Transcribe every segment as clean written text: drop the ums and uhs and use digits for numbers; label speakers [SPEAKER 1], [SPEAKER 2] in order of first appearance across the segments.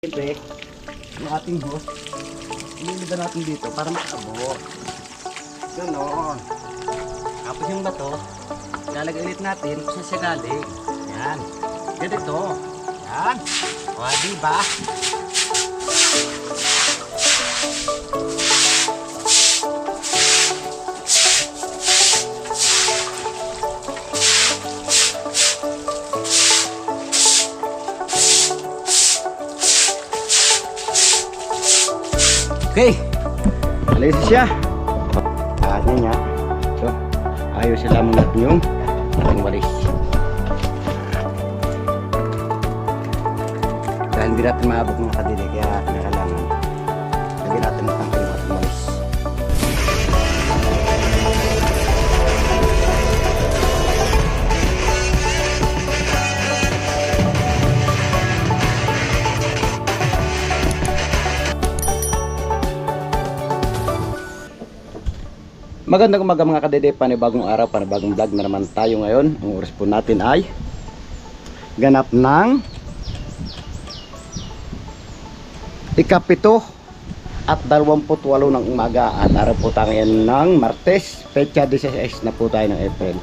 [SPEAKER 1] Siyempre, yung ating hose, ililiba natin dito para makaabot. Ganon. Tapos yung bato, lalagay ulit natin kung saan siya galing. Yan. Ganito. Yan. O, diba? Okay, alis siya. Ano niya? So, ayos sila muna yung walis. Dahil hindi natin maabot mga kadili, kaya kailangan lagyan natin ng tangkay yung ating walis. Magandang umaga mga kadede, panibagong araw, panibagong vlog na naman tayo ngayon. Ang oras po natin ay ganap ng ikapito at 28 ng umaga. At araw po tayo ngayon ng Martes, petsa 16 na po tayo ng April.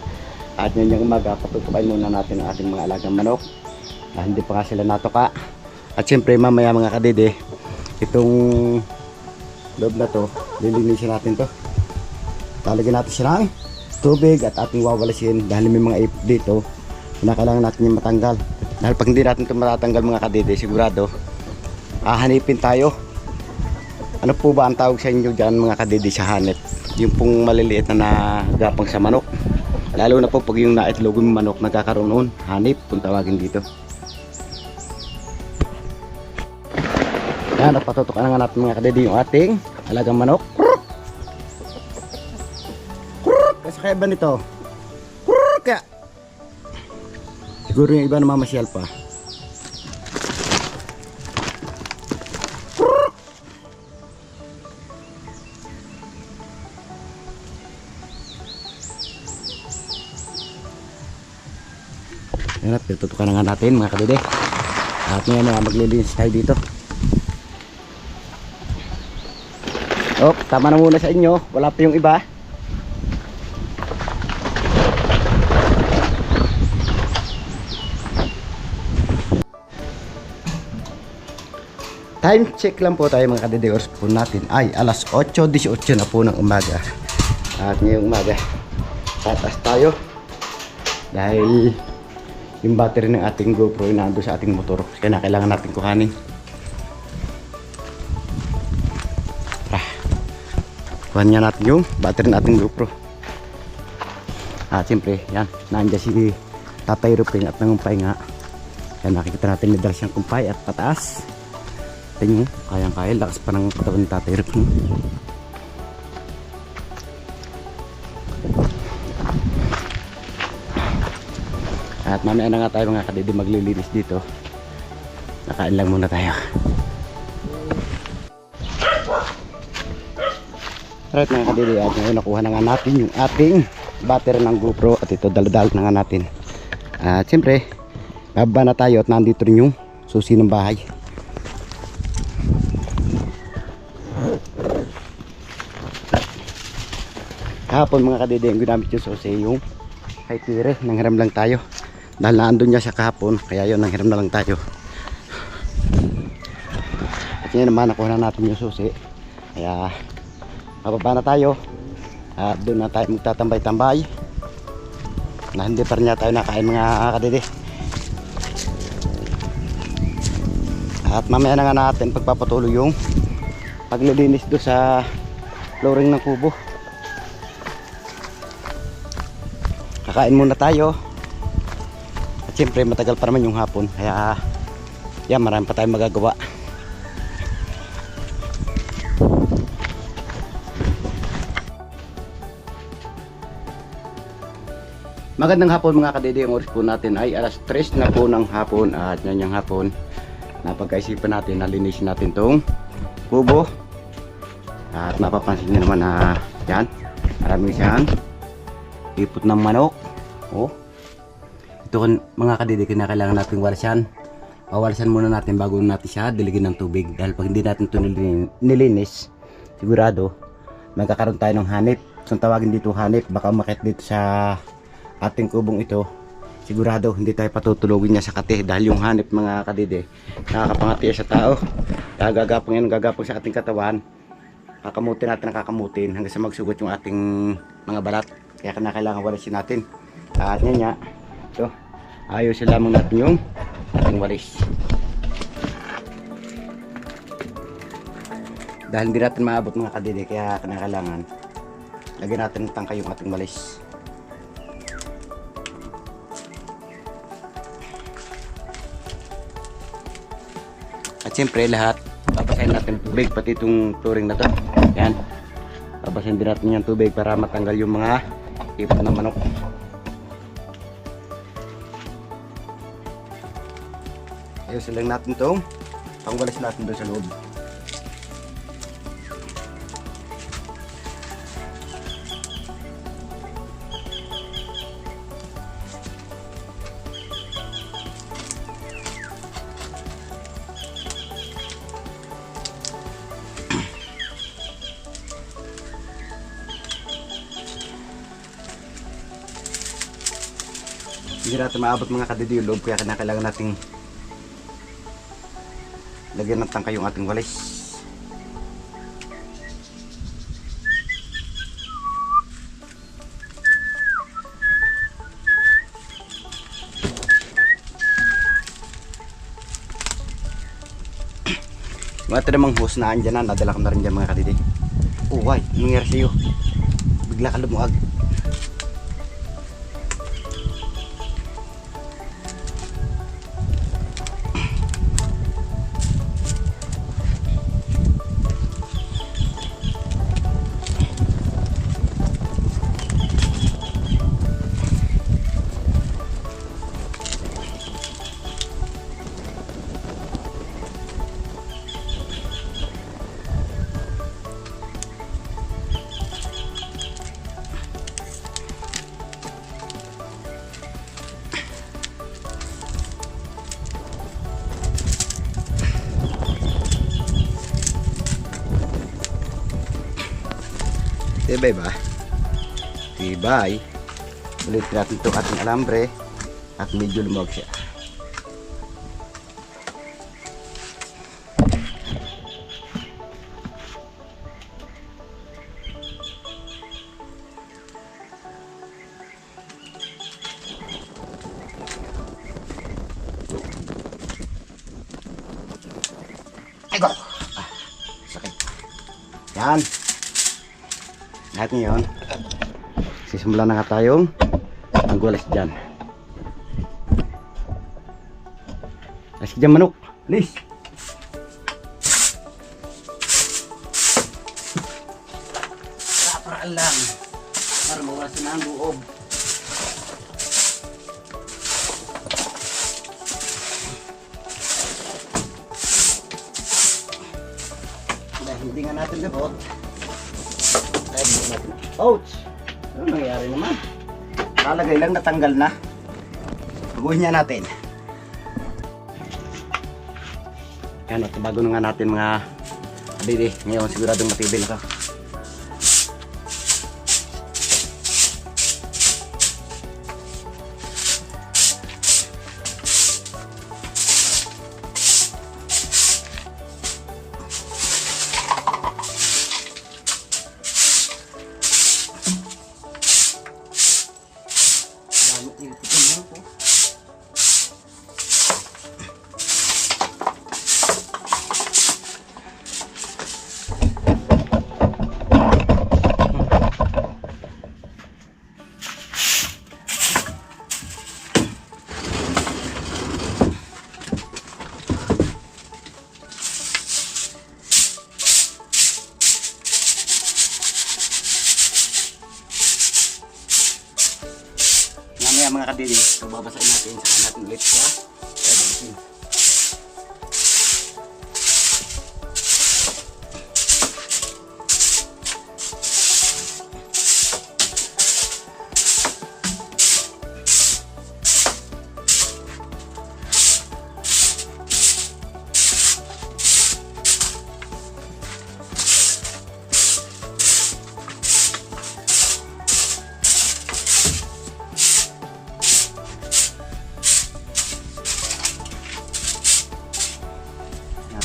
[SPEAKER 1] At ngayon yung umaga, patutukain muna natin ang ating mga alagang manok. Hindi pa nga sila natuka. At syempre mamaya mga kadede, itong loob na to, lilinisin natin to. Lalagyan natin siya ng tubig at ating wawalasin dahil may mga ipot dito na kailangan natin yung matanggal. Dahil pag hindi natin ito matatanggal mga kadede, sigurado hanipin tayo. Ano po ba ang tawag sa inyo dyan mga kadede sa hanip? Yung pong maliliit na nagapang sa manok. Lalo na po pag yung naitlog yung manok nagkakaroon noon, hanip kung tawagin dito. Yan, napatutukan na nga natin mga kadede yung ating alagang manok. Kasi kaya ba nito? Kaya siguro yung iba namamasyal pa. Yan, tutukan na nga natin mga kadede. At ngayon na maglilinis tayo dito. Oh, tama na muna sa inyo. Wala pa yung iba. Time check lang po tayo mga kadede, oras po natin ay alas 8:18 na po ng umaga. At ngayong umaga tatas tayo dahil yung battery ng ating GoPro ay nando sa ating motor, kaya kailangan natin kuhanin. Kuhan niya natin yung battery ng ating GoPro. At siyempre yan, nandiyan si Tatay Ruping at nangumpay nga. Kaya nakikita natin may dala siyang kumpay at pataas. Tingin, kayang-kaya, lakas pa ng katawan ni Tatay Ruping. At mamaya na nga tayo mga kadede maglilinis dito. Nakain lang muna tayo. Alright mga kadede, at ngayon nakuha na nga natin yung ating battery ng GoPro. At ito daladal na nga natin. At siyempre bababa na tayo at nandito rin yung susi ng bahay. Kahapon mga kadede, ang ginamit yung susi yung kay tire, nanghiram lang tayo dahil naandun niya siya kahapon, kaya yun nanghiram na lang tayo. At yun naman nakuha na natin yung susi, kaya mababa na tayo at doon na tayo magtatambay-tambay na hindi pa rin tayo nakain mga kadede. At mamaya na nga natin pagpapatuloy yung paglilinis doon sa flooring ng kubo. Kakain muna tayo. At siyempre matagal pa naman yung hapon, kaya yan, marami pa tayong magagawa. Magandang hapon mga kadede, ang oras po natin ay alas 3 na po ng hapon. At yan yung hapon, napagkaisipan natin na linisin natin tong kubo. At mapapansin nyo naman na yan, maraming siyang ipot ng manok. Oh, ito mga kadede, kinakailangan natin walasan Pawalasan muna natin bago natin siya diligin ng tubig. Dahil pag hindi natin ito nilinis, sigurado magkakaroon tayo ng hanip. So tawagin dito hanip, baka umakyat dito sa ating kubong ito. Sigurado hindi tayo patutulogin niya sa kate. Dahil yung hanip mga kadide, nakakapangati sa tao. Gagapang sa ating katawan. Kakamutin natin, nakakamutin hanggang sa magsugot yung ating mga balat. Kaya kailangan walisin natin. At yan nga. So, ayusin lamang natin yung ating walis. Dahil hindi natin maabot mga kadidi, kaya kailangan lagyan natin ng tangkay yung ating walis. At siyempre lahat babasahin natin tubig, pati itong flooring na to. Yan, babasahin din natin yung tubig para matanggal yung mga ipot ng manok. Ayusin lang natin itong pangwalis natin doon sa loob. Hindi natin maabot mga kadidi yung loob, kaya kailangan nating lagyan ng tangkay yung ating walis. Mga ito namang hose na andyan na, nadala ko na rin dyan mga kadidi. Oh why, nangyari sa'yo? Bigla ka lumuag. Tibay ba? Tibay. Ulit natin itong ating alambre at medyo lumawag siya. Ay go! Sakit. Yan. Lahat ngayon, sisimula na nga tayong magwalis dyan. Alis dyan manok, alis! Paraan lang para mawasan na ang loob. Dahil hindi nga natin gabot. Ouch! Ano nangyari naman? Lalagay lang, natanggal na. Baguhin niya natin. Yan, at bago na nga natin mga kabili. Ngayon siguradong matibay na ka. Mamaya mga kadili, so babasahin natin, saka natin ulit sa editing.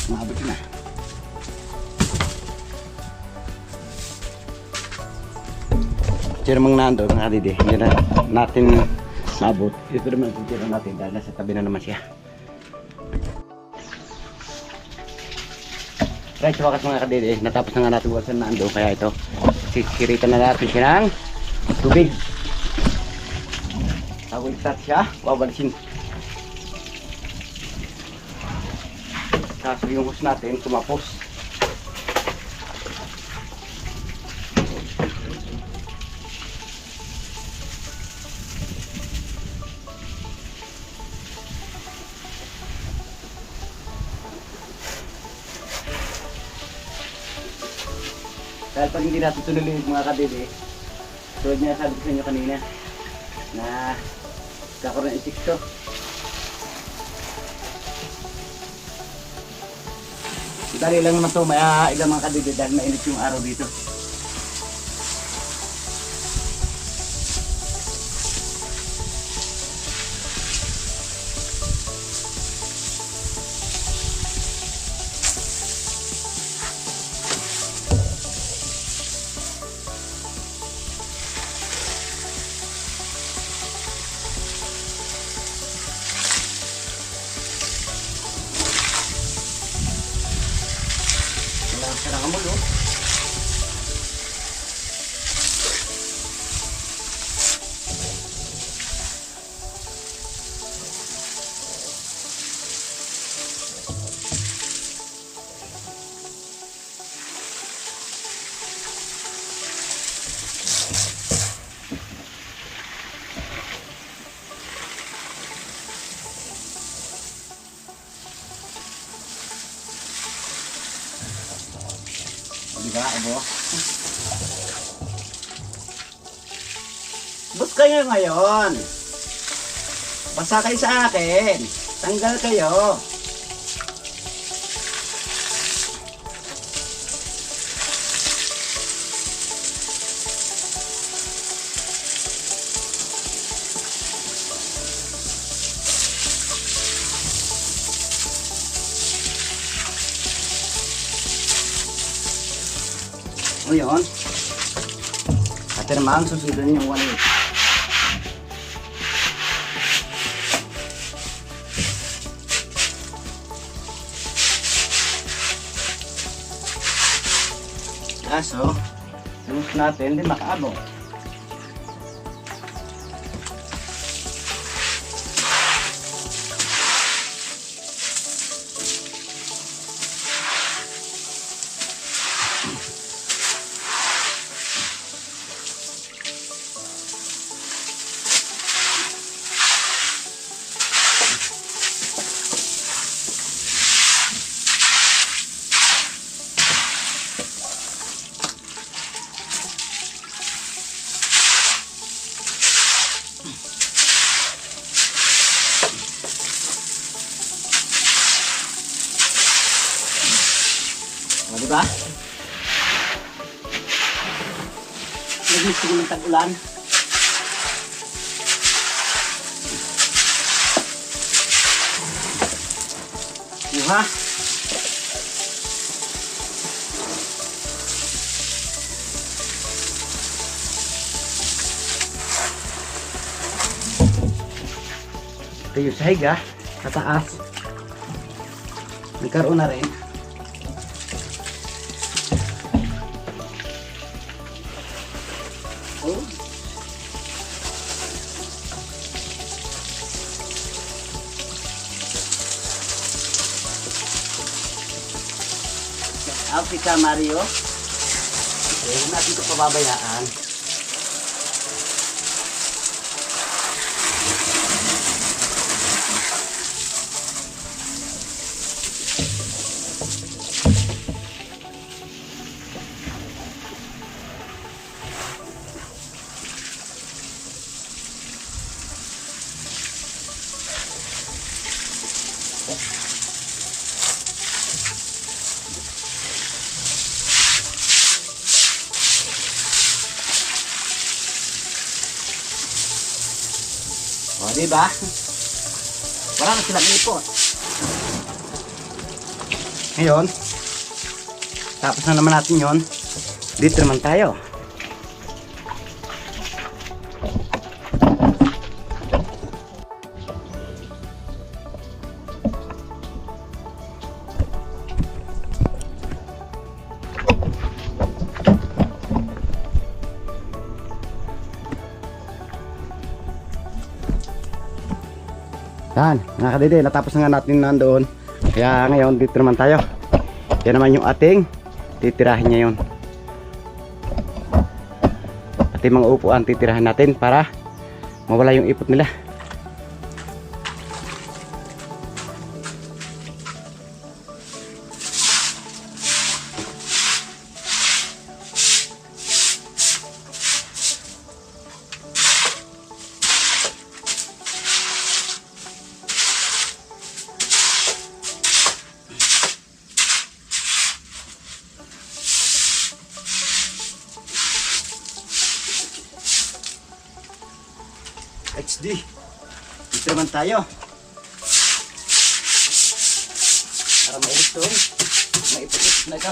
[SPEAKER 1] Maabot na. Tira mang nando mga kadidi. Hindi na natin maabot. Ito naman ang tira natin dahil nasa tabi na naman siya. Right, so wakas mga kadidi. Natapos na nga natin wasan na ando. Kaya ito, sisiritan na natin siya ng tubig. Tawag start siya. Wawalisin. Kaso yung hose natin tumapos. Dahil pag hindi natin tunuloy mga kadidi, tulad niya sabi ko sa inyo kanina na kakaroon ng insekto. Dali lang naman ito, may ilang mga kadidi dahil mainit yung araw dito. Sarang amulo. Diba, abo? Bus kayo ngayon. Basa kayo sa akin. Tanggal kayo. O yun. At naman susundan yung 1-8. Kaso, sus natin din makaabot. O, diba? Nag-gusto ko ng tag-ulan. Diba? Ito yung sahig sa taas. Nagkaroon na rin. Oh. Outfit ka, Mario. Okay, huwag natin ito pababayaan. O, diba? Wala na silang ipot. Ngayon, tapos na naman natin yon. Dito naman tayo. Yan, mga kadede, natapos na nga natin nandoon. Kaya ngayon dito naman tayo. Yan naman yung ating titirahin ngayon. Ating mga upuan titirahin natin para mawala yung ipot nila. HD. Dito naman tayo. Para mailit ito. Maipot na ito.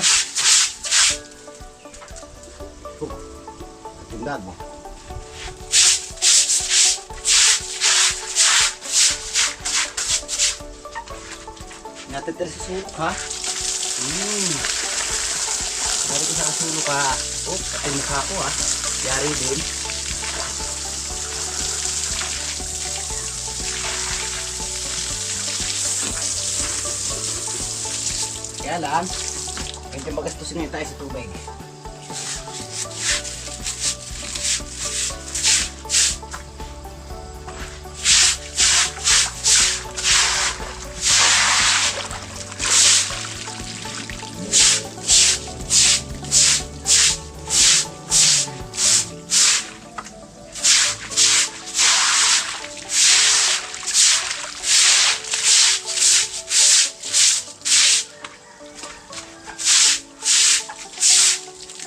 [SPEAKER 1] Katindag mo. Natitira sa sulok ha. Dari ko sa sulok ha. Pati mukha ko ha. Yari din. Kaya lang, medyo magastusin ngayon tayo sa tubig.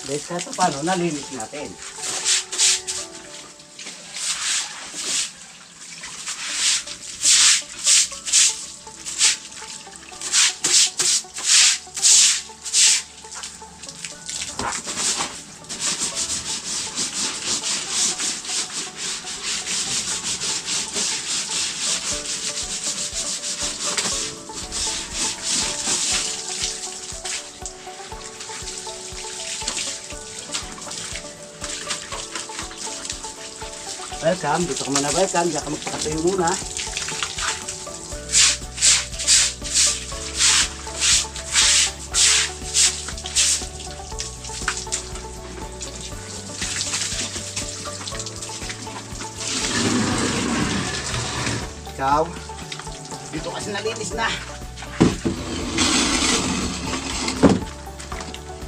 [SPEAKER 1] Dahil kahit paano, nalinis natin. Welcome, dito ka muna welcome, diyan ka magpakatayo muna. Ikaw, dito kasi nalinis na.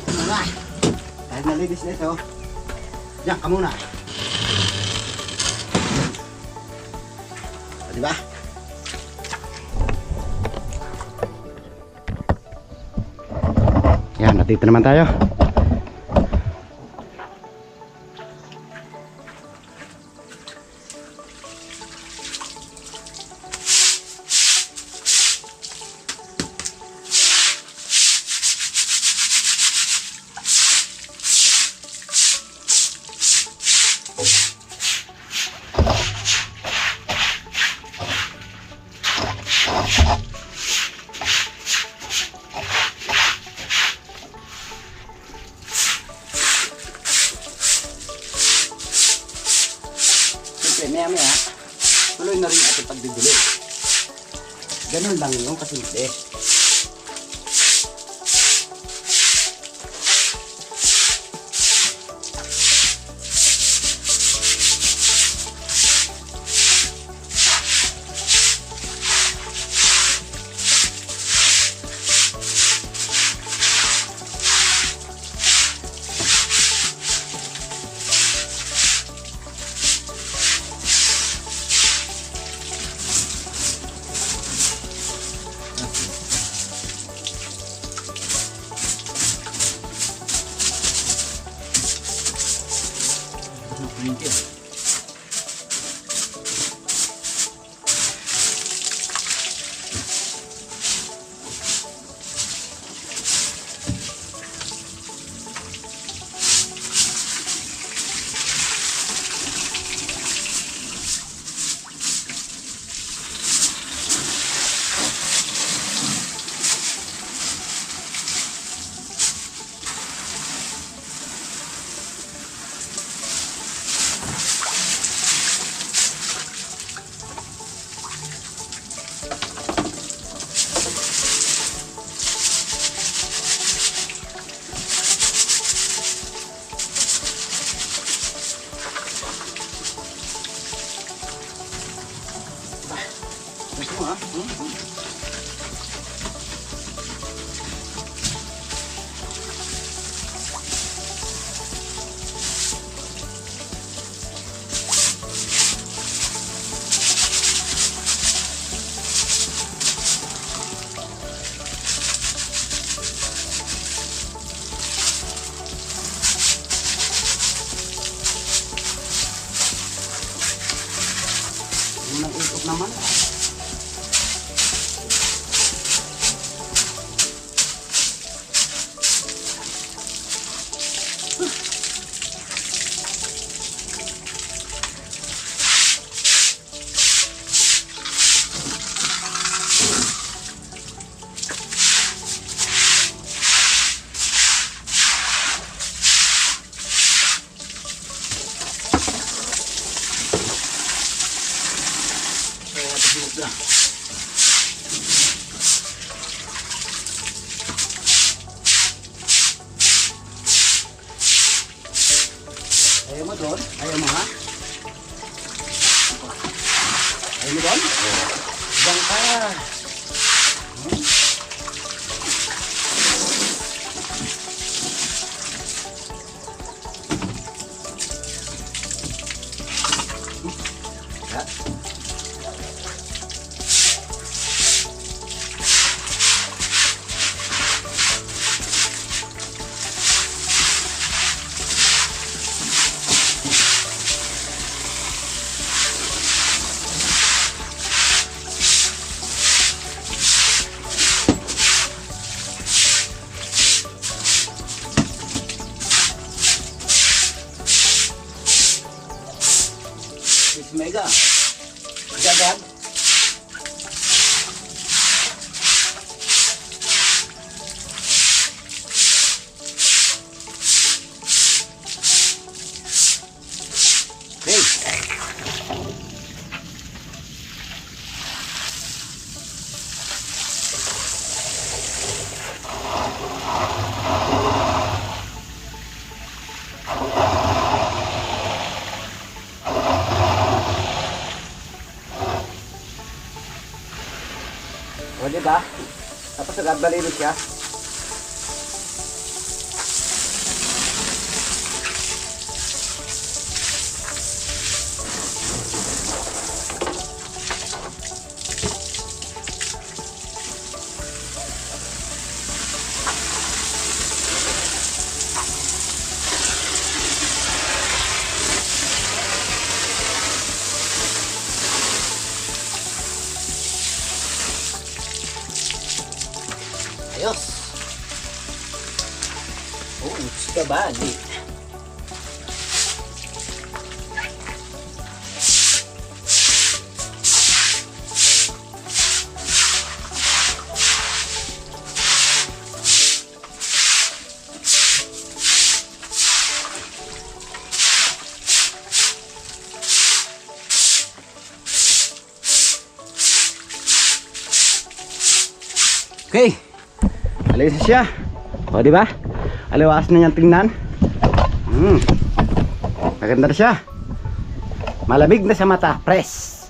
[SPEAKER 1] Muna, dahil nalinis na ito, diyan ka muna. Diba? Yan, dito naman tayo. Maya tuloy na rin ating pagdidili. Ganun lang yung kasimple. Thank you. naman. Ayaw mo doon? Ayaw mo ha? Ayaw mo doon? Diyan ka. Mega. Gagad. Okay. O, diba? Tapos agad balinis siya. Ayos. Oh, gusto ba? Di. Okay. Alinis siya. O, di ba? Aliwas na niyang tingnan. Maganda na siya. Malamig na sa mata. Press.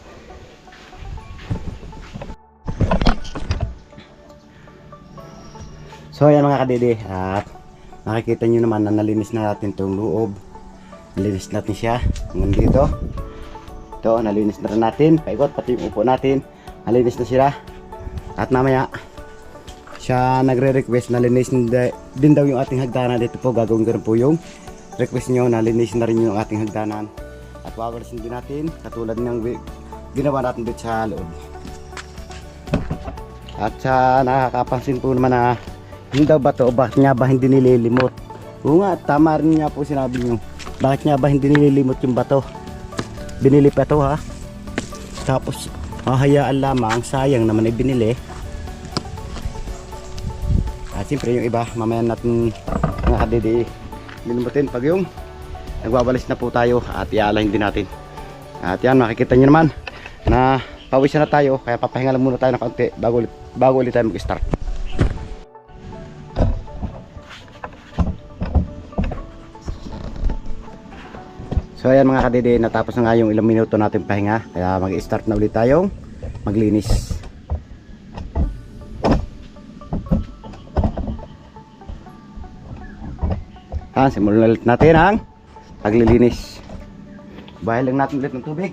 [SPEAKER 1] So, ayan mga kadede. At nakikita nyo naman na nalinis na natin itong loob. Nalinis natin siya. Hanggang dito. Ito, nalinis na rin natin. Paikot, pati yung upo natin. Nalinis na sila. At mamaya, siya nagre-request na linisin din daw yung ating hagdanan. Dito po gagawin ko rin po yung request nyo na linisin na rin yung ating hagdanan. At wawalisin din natin katulad ng ginawa natin dito sa loob. At sa nakakapansin po naman na hindi daw ba ito, bakit nga ba hindi nililimot? Oo nga, tama rin nga po sinabi nyo. Bakit nga ba hindi nililimot yung bato? Binili pa ito ha. Tapos hahayaan lamang, sayang naman ay binili. At siyempre yung iba, mamaya natin mga kadede lilimutin pag yung nagwawalis na po tayo at ialahin din natin. At yan, makikita nyo naman na pawisan na tayo, kaya papahinga lang muna tayo ng kaunti bago ulit tayo mag-start. So ayan mga kadede, natapos na nga yung ilang minuto natin pahinga, kaya mag-start na ulit tayong maglinis. Simulan ulit natin ang paglilinis. Bahay lang natin ulit ng tubig.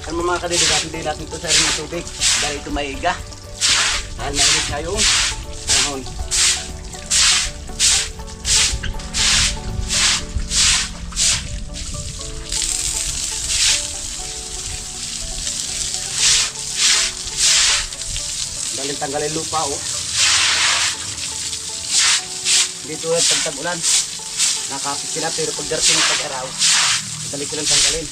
[SPEAKER 1] Ano mga kadidigat, hindi natin ito sa rin ng tubig dahil ito maiga. Dahil mainit siya yung panahon. Daling tanggalin lupa oh. Dito at pagtag-ulan. Nakapit sila pero pagdating ng pag-araw, dali ko lang tanggalin.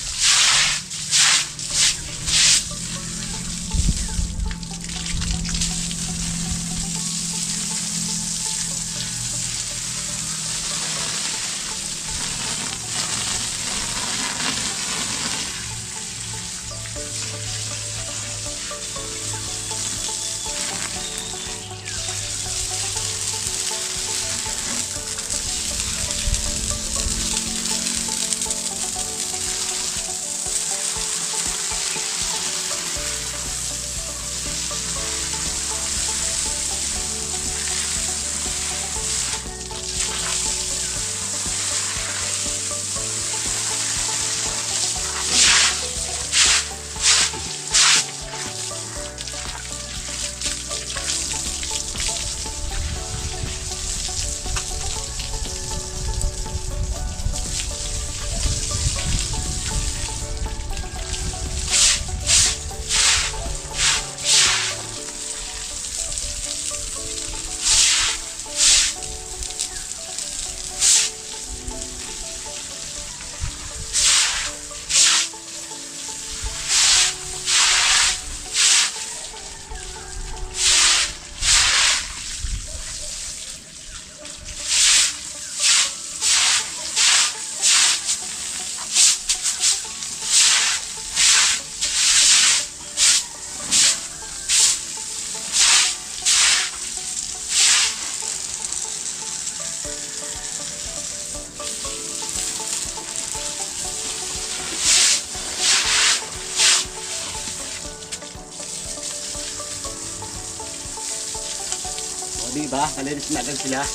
[SPEAKER 1] Diba? Kalinis na agad sila.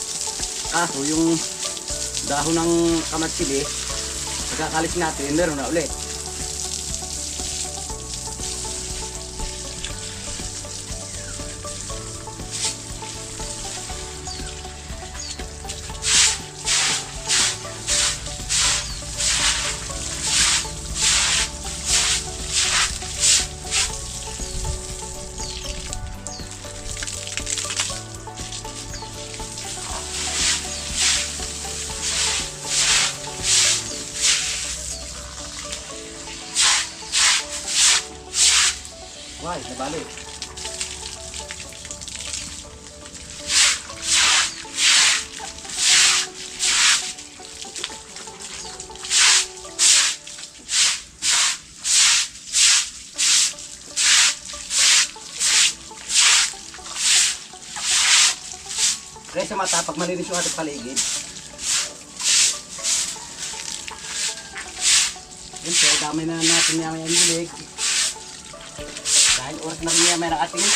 [SPEAKER 1] Kaso yung dahon ng kamatsili, pagkakalis natin, meron na ulit. Why, nabalik. Kaya sa mata, pag malinis yung ating paligid, yun, so damay na natin niya may angilig. Dahil oras na rin niya may ng ating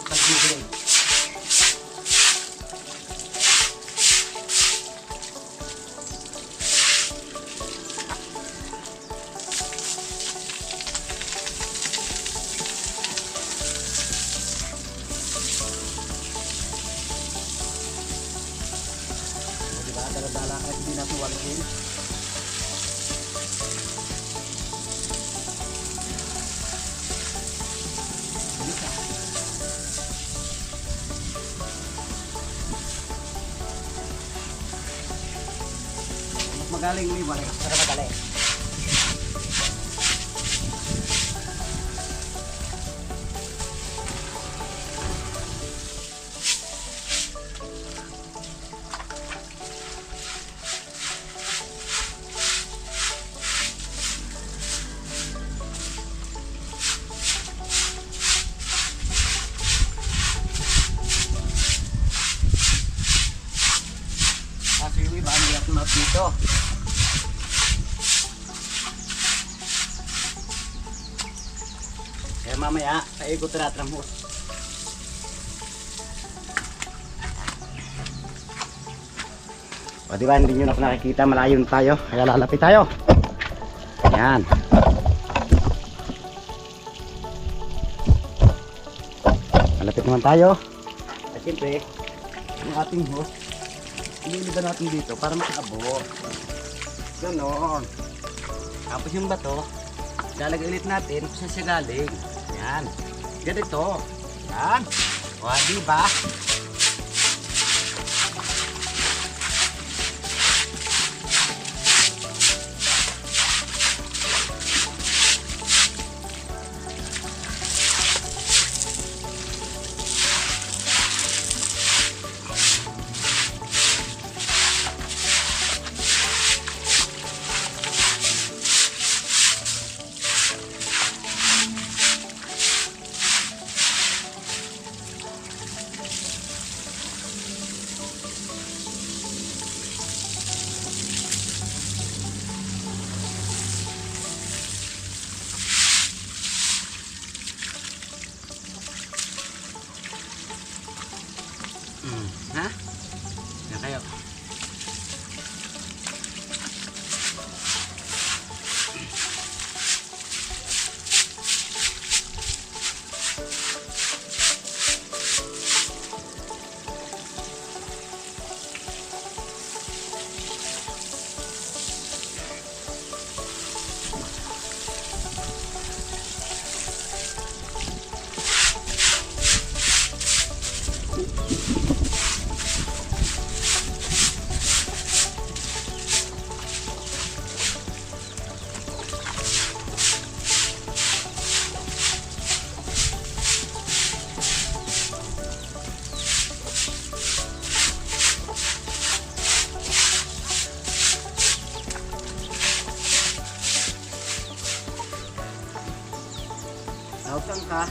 [SPEAKER 1] pagbibilig. Diba? Dala-dala kahit hindi natin walikin. Magaling ni balik para magaling. Kasi yung iba ang hirap na dito. Kaya mamaya, paikot na natin ang hose. O diba, hindi nyo na nakikita, malayo na tayo. Kaya lalapit tayo. Ayan. Ikot naman tayo. At siyempre, yung ating host, ililiban natin dito para makaabot. Ganon. Tapos yung bato, lalagay ulit natin kung saan siya galing. Yan. Ganito. Yan. O, diba? Ha? Yan kayo. Nautan ka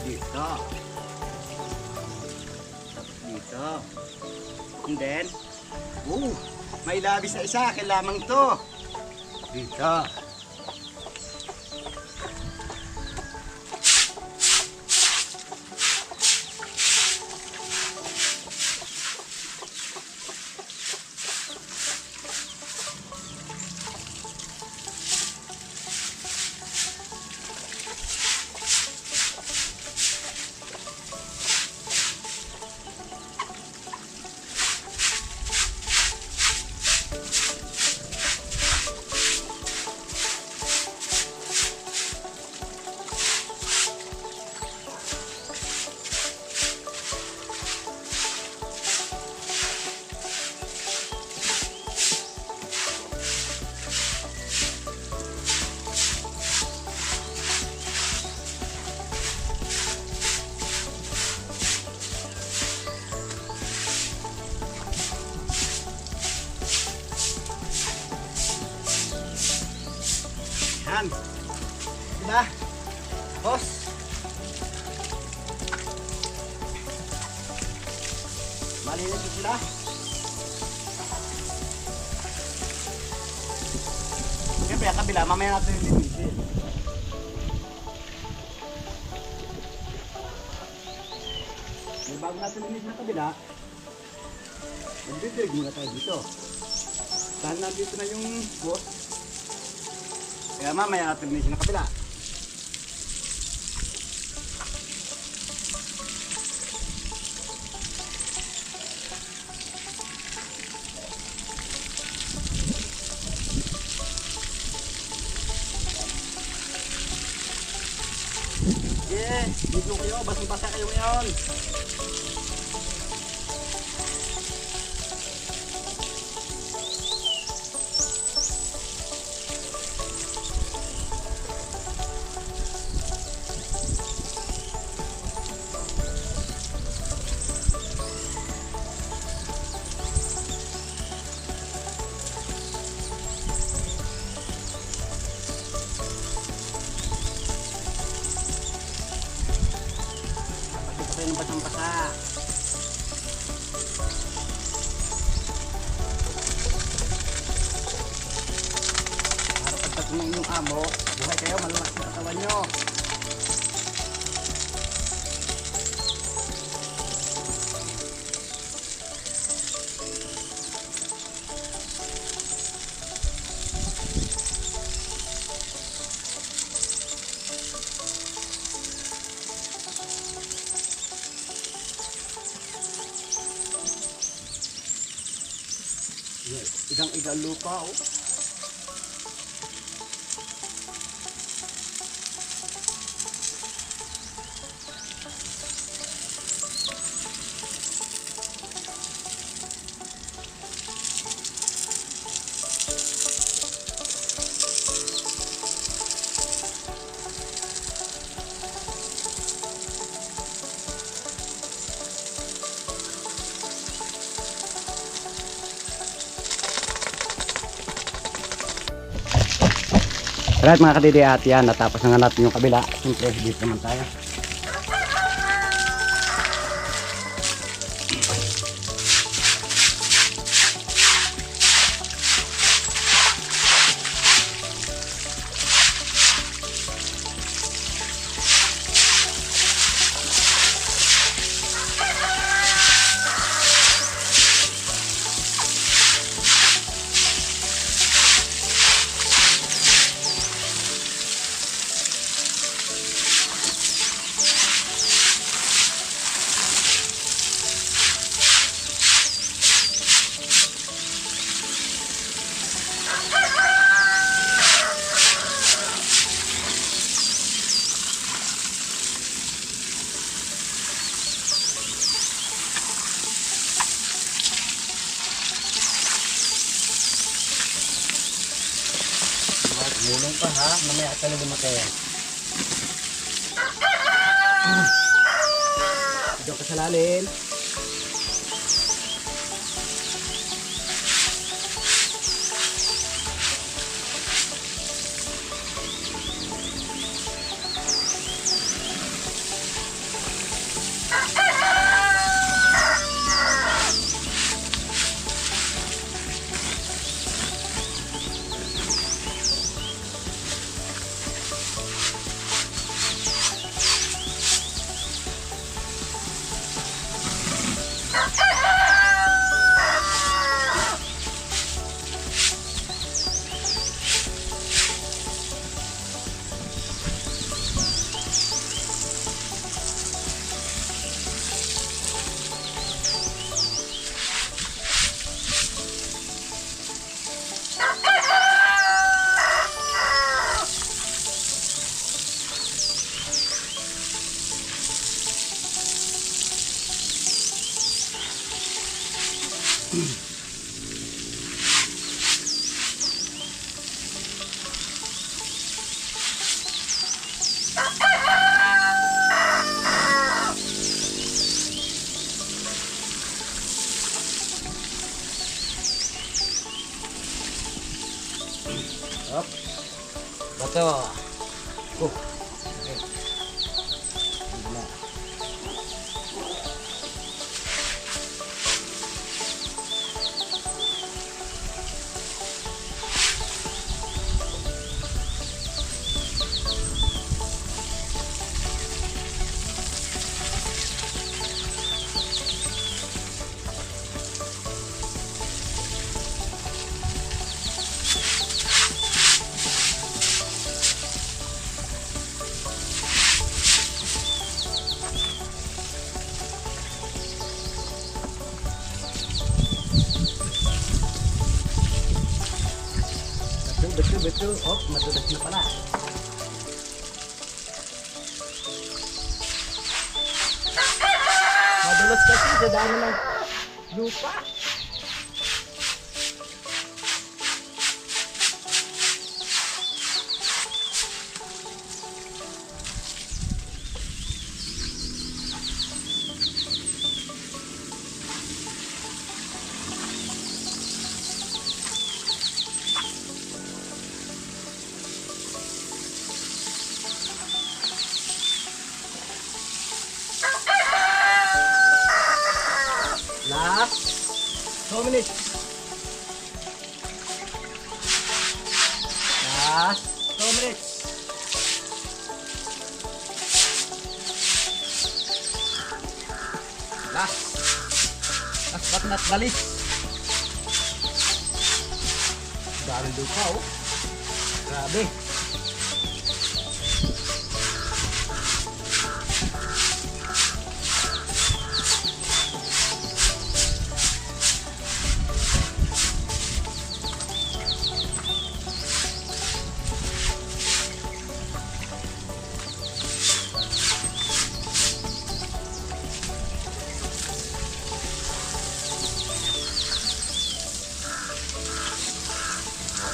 [SPEAKER 1] dito, tapos dito, and then may labis na isa, kailangan to dito. Yan. Diba? Tapos, malinis ito sila. Siyempre, ang kabila, mamaya natin yung linisin. Bago natin linisin ang kabila, magdidirig muna tayo dito. Dahil nandito na yung boss, kaya mamaya natin linisin ang kabila. Dito kayo, basang-basa kayo ngayon. Ng basang-basa. Para pagdating ng inyong amo, buhay kayo, malalakas sa katawan nyo. Daig ang lupa oh. Alright mga kadidi at yan, natapos na nga natin yung kabila. Siyempre, dito naman tayo. Mulong pa ha, mamaya ka na lumatayan. Dito ka sa lalim. Up. Bato. Okay. Gila. Betul. Oh, madulas na pala. Madulas kasi sa dami ng lupa. Last 2 minutes. Last 2 minutes. Last but not the least. Dami lupa oh. Grabe.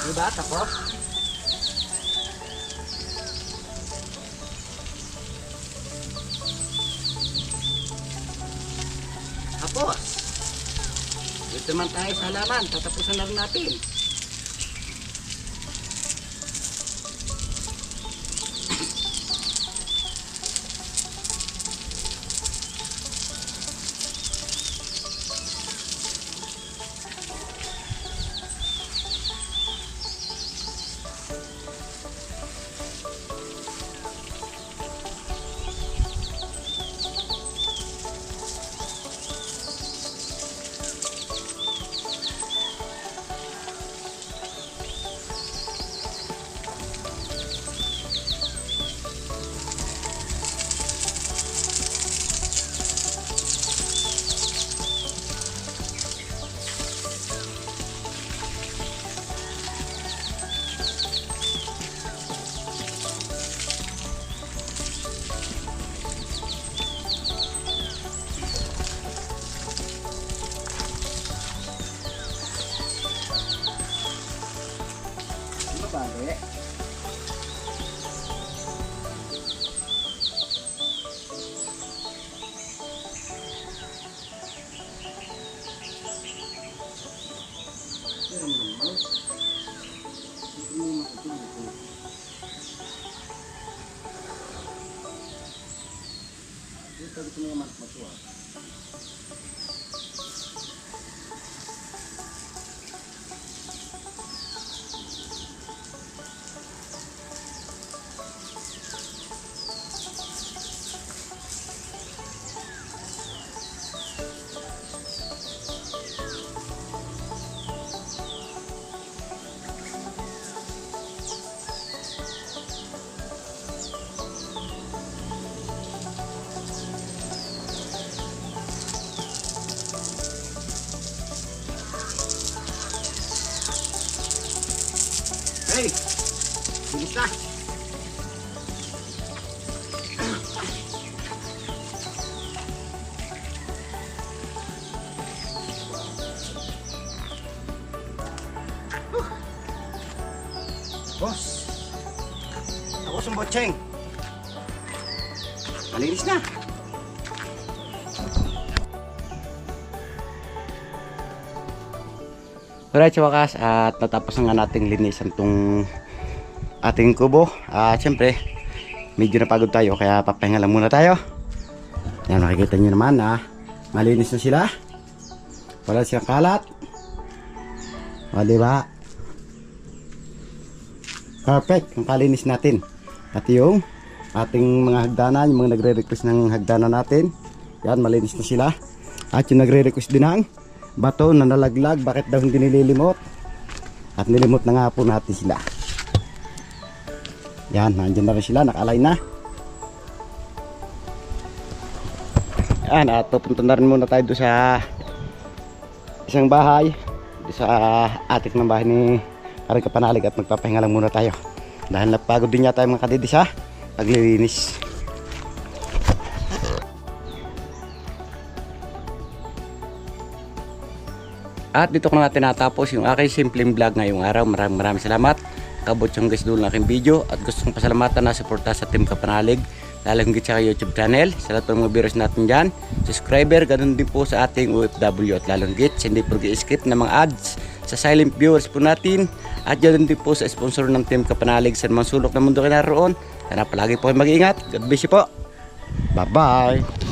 [SPEAKER 1] Diba? Tapos? Tapos, dito man tayo sa halaman. Tatapusan na rin natin. Bale. Dito naman matuwa. Hey, bilis na. Boss, ako sa botseng. Malinis na. Alright, sa wakas at natapos na nga nating linisan tong ating kubo. At syempre, medyo napagod tayo kaya papahinga lang muna tayo. Yan, makikita nyo naman malinis na sila. Wala silang kalat. O, diba? Perfect, ang kalinis natin. At yung ating mga hagdanan, yung mga nagre-request ng hagdanan natin. Yan, malinis na sila. At yung nagre-request din ng bato na nalaglag, bakit daw hindi nililimot? At nilimot na nga po natin sila. Yan, nandiyan na rin sila, naka-align na. Yan, at pupunta na rin muna tayo doon sa isang bahay, doon sa atik ng bahay ni Karing Kapanalig, at magpapahinga lang muna tayo dahil napagod din yata yung mga kadidi sa paglilinis. At dito ko na tinatapos yung aking simpleng vlog ngayong araw. Maraming salamat. Kabot yung guys doon ng aking video. At gusto kong pasalamatan na suporta sa Team Kapanalig. Lalong higit sa YouTube channel. Sa lahat ng mga viewers natin dyan. Subscriber, ganun din po sa ating OFW. At lalong higit, hindi po i-skip ng mga ads sa silent viewers po natin. At ganun din po sa sponsor ng Team Kapanalig sa mga sulok ng mundo kinaroon. Sana palagi po kayo mag-iingat. God bless you po. Bye-bye.